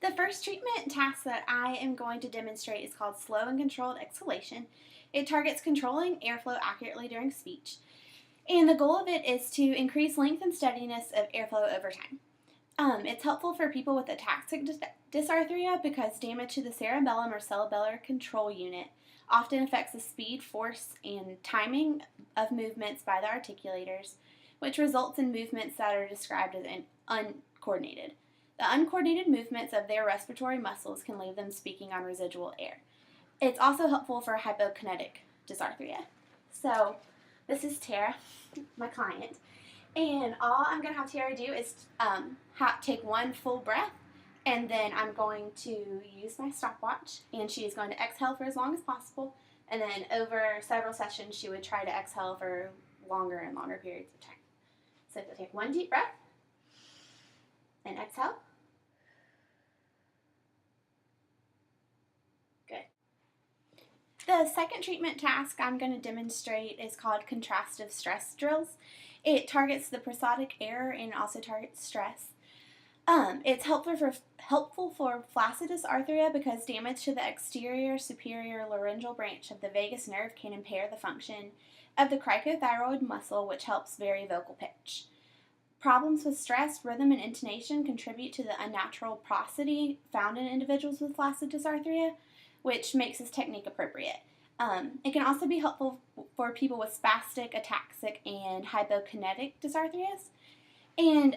The first treatment task that I am going to demonstrate is called slow and controlled exhalation. It targets controlling airflow accurately during speech, and the goal of it is to increase length and steadiness of airflow over time. It's helpful for people with ataxic dysarthria because damage to the cerebellum or cerebellar control unit often affects the speed, force, and timing of movements by the articulators, which results in movements that are described as uncoordinated. The uncoordinated movements of their respiratory muscles can leave them speaking on residual air. It's also helpful for hypokinetic dysarthria. So, this is Tara, my client, and all I'm going to have Tara do is take one full breath, and then I'm going to use my stopwatch, and she's going to exhale for as long as possible, and then over several sessions she would try to exhale for longer and longer periods of time. So you'll take one deep breath, and exhale. Good. The second treatment task I'm going to demonstrate is called contrastive stress drills. It targets the prosodic error and also targets stress. It's helpful for flaccid dysarthria because damage to the exterior superior laryngeal branch of the vagus nerve can impair the function of the cricothyroid muscle, which helps vary vocal pitch. Problems with stress, rhythm, and intonation contribute to the unnatural prosody found in individuals with flaccid dysarthria, which makes this technique appropriate. It can also be helpful for people with spastic, ataxic, and hypokinetic dysarthrias. And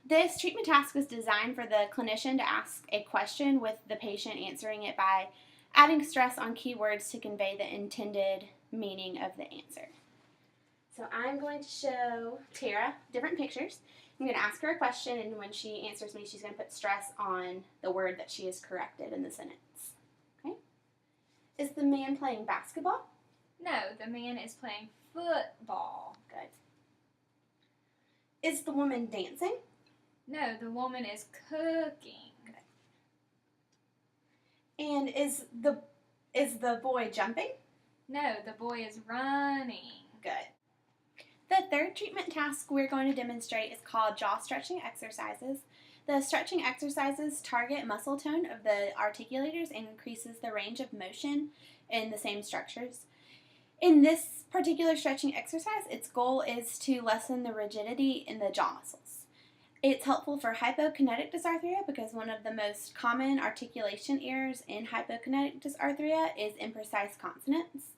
this treatment task was designed for the clinician to ask a question with the patient answering it by adding stress on keywords to convey the intended meaning of the answer. So I'm going to show Tara different pictures. I'm going to ask her a question, and when she answers me, she's going to put stress on the word that she has corrected in the sentence. Okay? Is the man playing basketball? No, the man is playing football. Good. Is the woman dancing? No, the woman is cooking. Good. And is the boy jumping? No, the boy is running. Good. The third treatment task we're going to demonstrate is called jaw stretching exercises. The stretching exercises target muscle tone of the articulators and increases the range of motion in the same structures. In this particular stretching exercise, its goal is to lessen the rigidity in the jaw muscles. It's helpful for hypokinetic dysarthria because one of the most common articulation errors in hypokinetic dysarthria is imprecise consonants.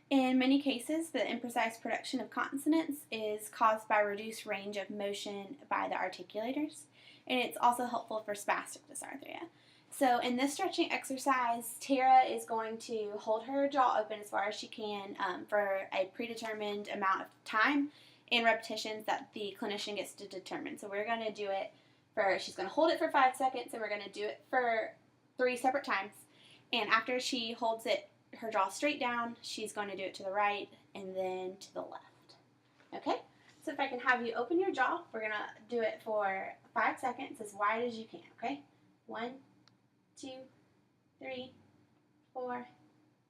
In many cases, the imprecise production of consonants is caused by reduced range of motion by the articulators, and it's also helpful for spastic dysarthria. So in this stretching exercise, Tara is going to hold her jaw open as far as she can for a predetermined amount of time and repetitions that the clinician gets to determine. So we're going to do it she's going to hold it for 5 seconds, and we're going to do it for 3 separate times. And after she holds her jaw straight down, she's going to do it to the right and then to the left. Okay? So if I can have you open your jaw, we're going to do it for 5 seconds as wide as you can, okay? 1, 2, 3, 4,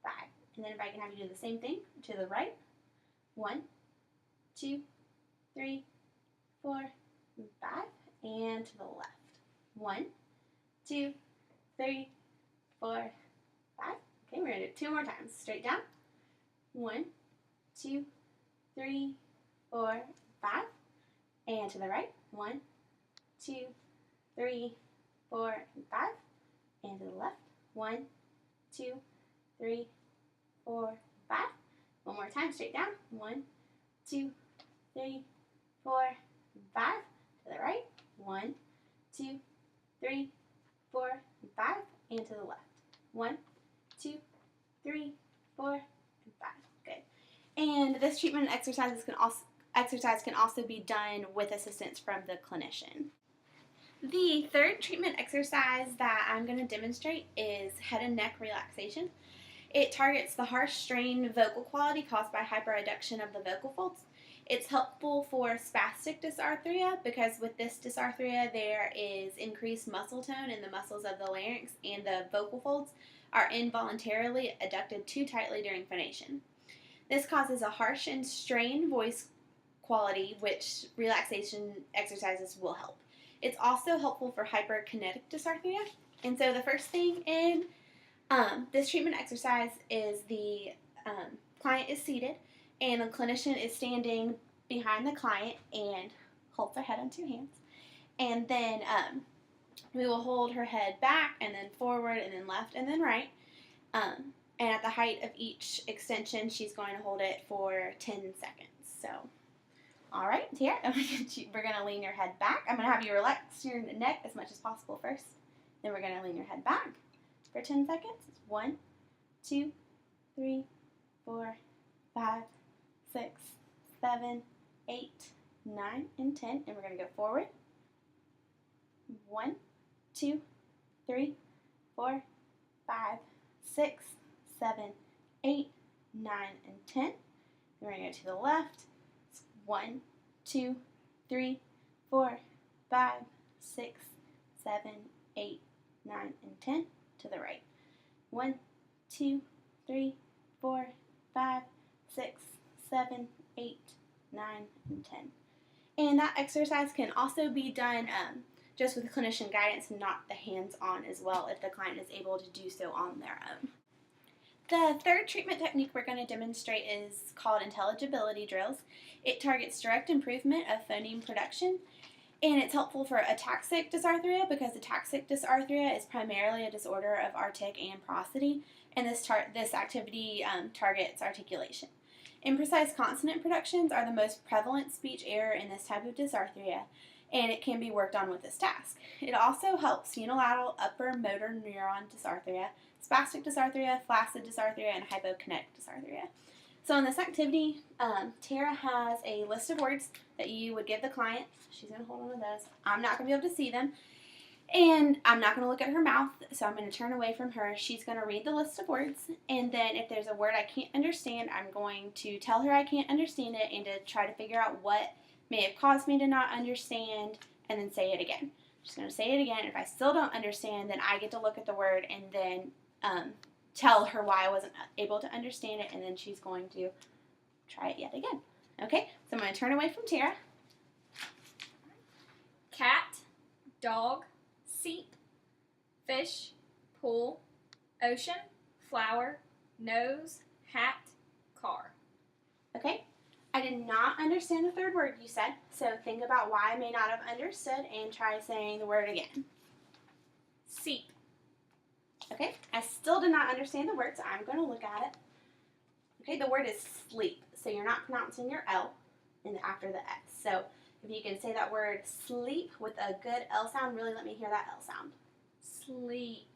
5. And then if I can have you do the same thing to the right. 1, 2, 3, 4, 5. And to the left. 1, 2, 3, 4, 5. Okay, we're going to do it 2 more times. Straight down. 1, 2, 3, 4, 5. And to the right. 1, 2, 3, 4, 5. And to the left. 1, 2, 3, 4, 5. One more time. Straight down. 1, 2, 3, 4, 5. To the right. 1, 2, 3, 4, 5. And to the left. 1, 2, 3, 4, and 5. Good. And this treatment exercise can also be done with assistance from the clinician. The third treatment exercise that I'm going to demonstrate is head and neck relaxation. It targets the harsh strained vocal quality caused by hyperadduction of the vocal folds. It's helpful for spastic dysarthria because with this dysarthria there is increased muscle tone in the muscles of the larynx, and the vocal folds are involuntarily adducted too tightly during phonation. This causes a harsh and strained voice quality, which relaxation exercises will help. It's also helpful for hyperkinetic dysarthria. And so the first thing in this treatment exercise is the client is seated and the clinician is standing behind the client and holds her head on two hands. And then we will hold her head back and then forward and then left and then right. And at the height of each extension, she's going to hold it for 10 seconds. So, all right, here, we're going to lean your head back. I'm going to have you relax your neck as much as possible first. Then we're going to lean your head back for 10 seconds. 1, 2, 3, 4, 5, 6, 7, 8, 9, and 10. And we're going to go forward. 1, 2, 3, 4, 5, 6, 7, 8, 9, and 10. And we're going to go to the left. 1, 2, 3, 4, 5, 6, 7, 8, 9, and 10. To the right. 1, 2, 3, 4, 5, 6, 7, 8, 9, and 10. And that exercise can also be done just with clinician guidance and not the hands-on as well if the client is able to do so on their own. The third treatment technique we're going to demonstrate is called intelligibility drills. It targets direct improvement of phoneme production, and it's helpful for ataxic dysarthria because ataxic dysarthria is primarily a disorder of artic and prosody, and this activity targets articulation. Imprecise consonant productions are the most prevalent speech error in this type of dysarthria, and it can be worked on with this task. It also helps unilateral upper motor neuron dysarthria, spastic dysarthria, flaccid dysarthria, and hypokinetic dysarthria. So in this activity, Tara has a list of words that you would give the client. She's going to hold on to those. I'm not going to be able to see them, and I'm not going to look at her mouth, so I'm going to turn away from her. She's going to read the list of words, and then if there's a word I can't understand, I'm going to tell her I can't understand it and to try to figure out what may have caused me to not understand, and then say it again. She's going to say it again. If I still don't understand, then I get to look at the word and then tell her why I wasn't able to understand it, and then she's going to try it yet again. Okay, so I'm going to turn away from Tara. Cat, dog, seat, fish, pool, ocean, flower, nose, hat, car. Okay, I did not understand the third word you said, so think about why I may not have understood and try saying the word again. Seat. Okay, I still did not understand the word, so I'm going to look at it. Okay, the word is sleep, so you're not pronouncing your L after the S. So if you can say that word sleep with a good L sound, really let me hear that L sound. Sleep.